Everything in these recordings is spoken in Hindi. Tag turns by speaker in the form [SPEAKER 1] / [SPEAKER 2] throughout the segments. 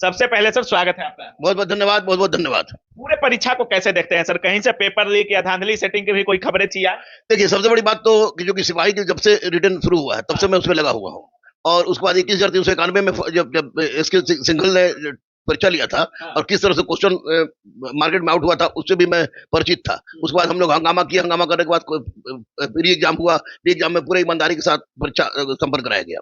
[SPEAKER 1] सबसे पहले सर स्वागत है आपका।
[SPEAKER 2] बहुत बहुत धन्यवाद, बहुत बहुत धन्यवाद।
[SPEAKER 1] पूरे परीक्षा को कैसे देखते हैं सर? कहीं से पेपर लीक या धांधली सेटिंग की भी कोई खबरें थी या?
[SPEAKER 2] देखिए, सबसे बड़ी बात तो कि जो कि सिपाही की जब से रिटर्न शुरू हुआ है तब से मैं उसमें लगा हुआ हूँ। और उसके बाद 21,391 में जब जब इसके सिंघल ने परीक्षा लिया था और किस तरह से क्वेश्चन मार्केट में आउट हुआ था उससे भी मैं परिचित था। उसके बाद हम लोग हंगामा किया, हंगामा करने के बाद री एग्जाम हुआ। री एग्जाम में पूरे ईमानदारी के साथ परीक्षा संपन्न कराया गया।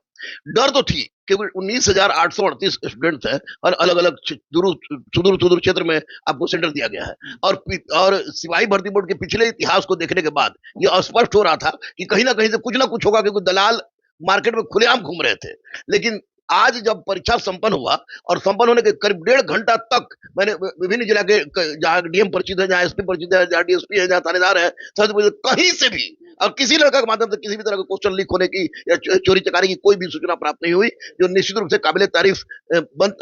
[SPEAKER 2] डर तो थी क्योंकि 19,838 स्टूडेंट थे और अलग अलग सुदूर सुदूर क्षेत्र में आपको सेंटर दिया गया है। और सिपाही भर्ती बोर्ड के पिछले इतिहास को देखने के बाद ये स्पष्ट हो रहा था कि कहीं ना कुछ होगा, क्योंकि दलाल मार्केट में खुलेआम घूम रहे थे। लेकिन आज जब परीक्षा संपन्न हुआ और संपन्न होने के करीब 1.5 घंटा तक मैंने विभिन्न जिला के जहाँ डीएम परिचित है, जहाँ एसपी परिचित है, जहाँ डीएसपी है, जहाँ थानेदार है, कहीं से भी और किसी लड़का के माध्यम से किसी भी तरह का क्वेश्चन लीक होने की या चोरी चकारी की कोई भी सूचना प्राप्त नहीं हुई, जो निश्चित रूप से काबिल तारीफ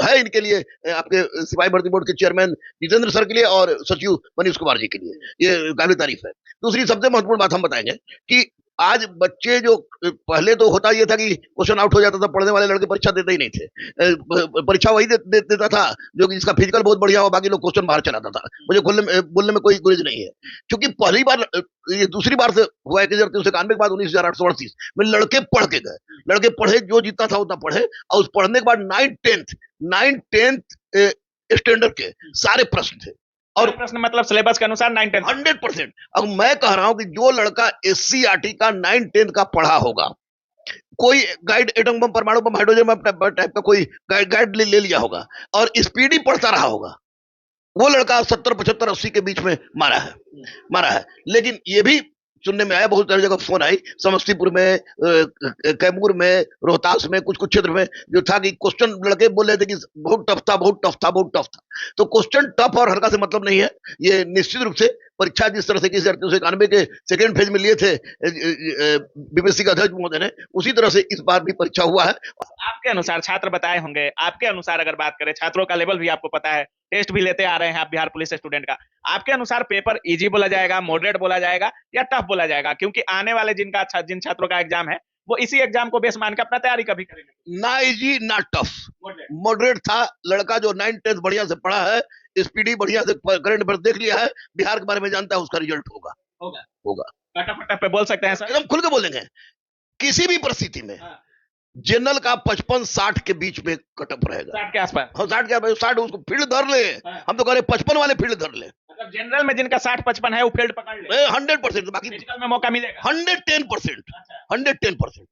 [SPEAKER 2] है इनके लिए, आपके सिपाही भर्ती बोर्ड के चेयरमैन जितेंद्र सर के लिए और सचिव मनीष कुमार जी के लिए ये काबिल तारीफ है। दूसरी सबसे महत्वपूर्ण बात हम बताएंगे कि आज बच्चे जो पहले तो होता ये था कि क्वेश्चन आउट हो जाता था, पढ़ने वाले लड़के परीक्षा देते ही नहीं थे। परीक्षा वही देता था जो कि जिसका फिजिकल बहुत बढ़िया हो, बाकी लोग क्वेश्चन बाहर चलाता था। मुझे बोलने में कोई गुरेज नहीं है, क्योंकि पहली बार ये दूसरी बार से हुआ 1991 के बाद 19,838 में लड़के पढ़ के गए। लड़के पढ़े, जो जितना था उतना पढ़े, और उस पढ़ने के बाद 9th 10th स्टैंडर्ड के सारे प्रश्न थे
[SPEAKER 1] और प्रश्न मतलब सिलेबस के अनुसार 9-10
[SPEAKER 2] 100%। अब मैं कह रहा हूं कि जो लड़का SCRT का 9-10 का पढ़ा होगा, कोई गाइड एटम बम, परमाणु बम, हाइड्रोजन बम टाइप का कोई गाइड ले लिया होगा और स्पीडी पढ़ता रहा होगा, वो लड़का 70, 75, 80 के बीच में मारा है। लेकिन ये भी सुनने में आया, बहुत सारी जगह फोन आई, समस्तीपुर में, कैमूर में, रोहतास में, कुछ क्षेत्र में जो था कि क्वेश्चन लड़के बोल रहे थे कि बहुत टफ था। तो क्वेश्चन टफ और हल्का से मतलब नहीं है। ये निश्चित रूप से परीक्षा जिस तरह से 1991 के सेकेंड फेज में लिए थे बीपीएससी का अध्यक्ष महोदय ने, उसी तरह से इस बार भी परीक्षा हुआ है।
[SPEAKER 1] आपके अनुसार छात्र बताए होंगे, आपके अनुसार अगर बात करें, छात्रों का लेवल भी आपको पता है, टेस्ट भी लेते आ रहे हैं आप बिहार पुलिस स्टूडेंट का। आपके अनुसार पेपर इजी बोला जाएगा, मॉडरेट बोला जाएगा या टफ बोला जाएगा? क्योंकि आने वाले जिन छात्रों का एग्जाम है वो इसी एग्जाम को बेस मान के अपना तैयारी कभी करेंगे।
[SPEAKER 2] ना इजी ना टफ, मॉडरेट था। लड़का जो 9-10 बढ़िया से पढ़ा है, स्पीडी बढ़िया से करंट पर देख लिया है, बिहार के बारे में जानता है, उसका रिजल्ट होगा।
[SPEAKER 1] कटअप पे बोल सकते हैं सर?
[SPEAKER 2] एकदम खुल के बोलेंगे। किसी भी परिस्थिति में जनरल का 55-60 के बीच में कटअप रहेगा।
[SPEAKER 1] 60 के आसपास?
[SPEAKER 2] हाँ, 60 के आसपास। 60 उसको फील्ड धर ले। हम तो कह रहे 55 वाले फील्ड धर ले।
[SPEAKER 1] मतलब जनरल में जिनका 60-55 है वो फील्ड पकड़ ले
[SPEAKER 2] 100%। बाकी
[SPEAKER 1] फिजिकल में मौका मिलेगा
[SPEAKER 2] 110%। 110%।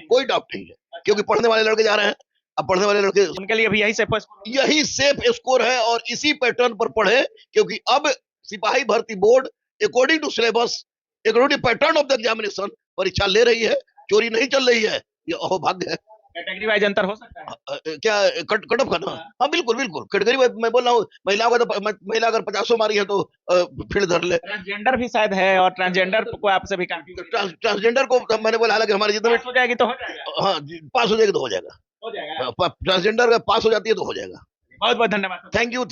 [SPEAKER 1] कोई
[SPEAKER 2] डाउट नहीं है, क्योंकि पढ़ने वाले लड़के जा रहे हैं। अब पढ़ने वाले लड़के,
[SPEAKER 1] उनके लिए भी
[SPEAKER 2] यही सेफ स्कोर है और इसी पैटर्न पर पढ़े, क्योंकि अब सिपाही भर्ती board according to syllabus, according to pattern of the examination परीक्षा ले रही है। चोरी नहीं चल रही है, ये अहोभाग्य है।
[SPEAKER 1] कैटेगरी वाइज अंतर हो सकता है
[SPEAKER 2] क्या कट ऑफ करना? हाँ बिल्कुल कैटेगरी मैं बोल रहा हूँ। महिला अगर 50 मारी है तो फील्ड धर ले।
[SPEAKER 1] ट्रांसजेंडर भी शायद है, और ट्रांसजेंडर को आपसे भी
[SPEAKER 2] ट्रांसजेंडर को मैंने बोला, हालांकि हमारे जितना
[SPEAKER 1] हो जाएगी तो हो जाएगा।
[SPEAKER 2] हाँ, पास हो जाएगी तो हो जाएगा। ट्रांसजेंडर का पास हो जाती है तो हो जाएगा।
[SPEAKER 1] बहुत बहुत धन्यवाद।
[SPEAKER 2] Thank you.